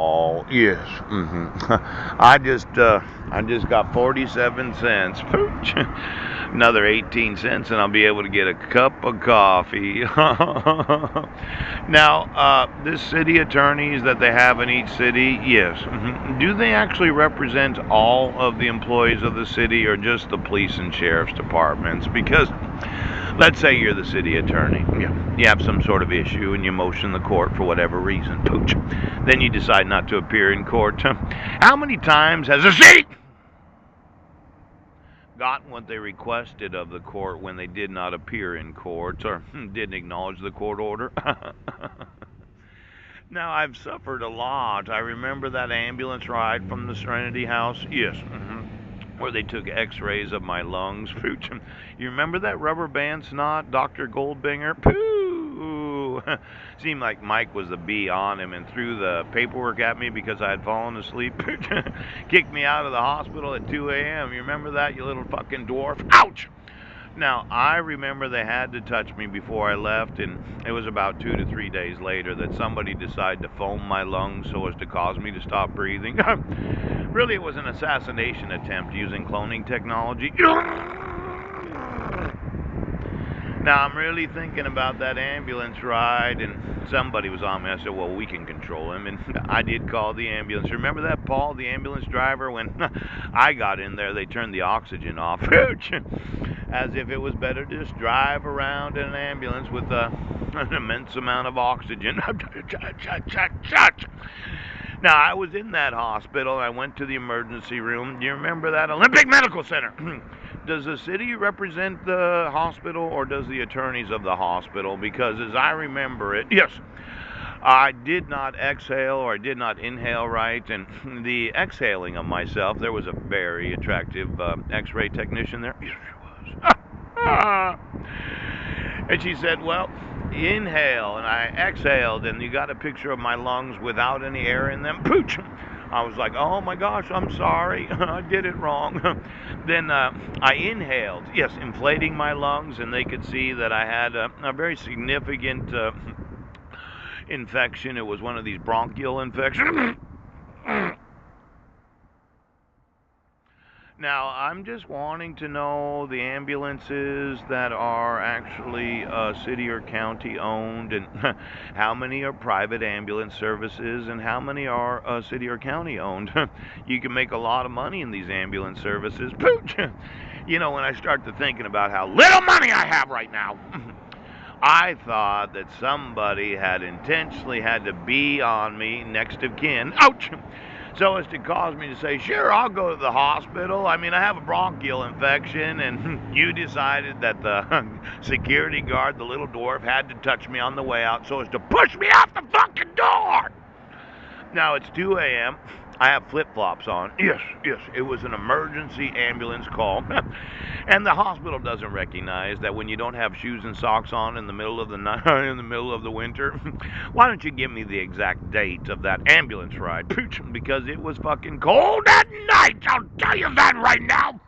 Oh yes. I just got 47 cents. Pooch. Another 18 cents, and I'll be able to get a cup of coffee. Now, this city attorneys that they have in each city, yes. Do they actually represent all of the employees of the city, or just the police and sheriff's departments? Because let's say you're the city attorney. Yeah. You have some sort of issue and you motion the court for whatever reason. Pooch. Then you decide not to appear in court. How many times has the city gotten what they requested of the court when they did not appear in court or didn't acknowledge the court order? Now, I've suffered a lot. I remember that ambulance ride from the Serenity House. Yes. Where they took x-rays of my lungs. Pooch. You remember that rubber band snot, Dr. Goldbinger? Pooh! Seemed like Mike was the bee on him and threw the paperwork at me because I had fallen asleep. Kicked me out of the hospital at 2 a.m. You remember that, you little fucking dwarf? Ouch! Now, I remember they had to touch me before I left, and it was about 2 to 3 days later that somebody decided to foam my lungs so as to cause me to stop breathing. Really, it was an assassination attempt using cloning technology. Now, I'm really thinking about that ambulance ride, and somebody was on me. I said, well, we can control him, and I did call the ambulance. Remember that, Paul, the ambulance driver? When I got in there, they turned the oxygen off. As if it was better to just drive around in an ambulance with an immense amount of oxygen. Now, I was in that hospital. I went to the emergency room. Do you remember that? Olympic Medical Center. Does the city represent the hospital, or does the attorneys of the hospital? Because as I remember it, yes, I did not exhale, or I did not inhale right. And the exhaling of myself, there was a very attractive x-ray technician there. Yes, she was. And she said, well, inhale, and I exhaled, and you got a picture of my lungs without any air in them. Pooch! I was like, oh my gosh, I'm sorry, I did it wrong. Then I inhaled, yes, inflating my lungs, and they could see that I had a very significant infection. It was one of these bronchial infections. Now, I'm just wanting to know the ambulances that are actually city or county owned, and how many are private ambulance services, and how many are city or county owned. You can make a lot of money in these ambulance services. Pooch! You know, when I start to thinking about how little money I have right now, I thought that somebody had intentionally had to be on me, next of kin. Ouch! So as to cause me to say, sure, I'll go to the hospital. I mean, I have a bronchial infection, and you decided that the security guard, the little dwarf, had to touch me on the way out so as to push me out the fucking door. Now it's 2 a.m. I have flip-flops on. Yes, yes, it was an emergency ambulance call. And the hospital doesn't recognize that when you don't have shoes and socks on in the middle of the night, in the middle of the winter. Why don't you give me the exact date of that ambulance ride? Because it was fucking cold at night. I'll tell you that right now.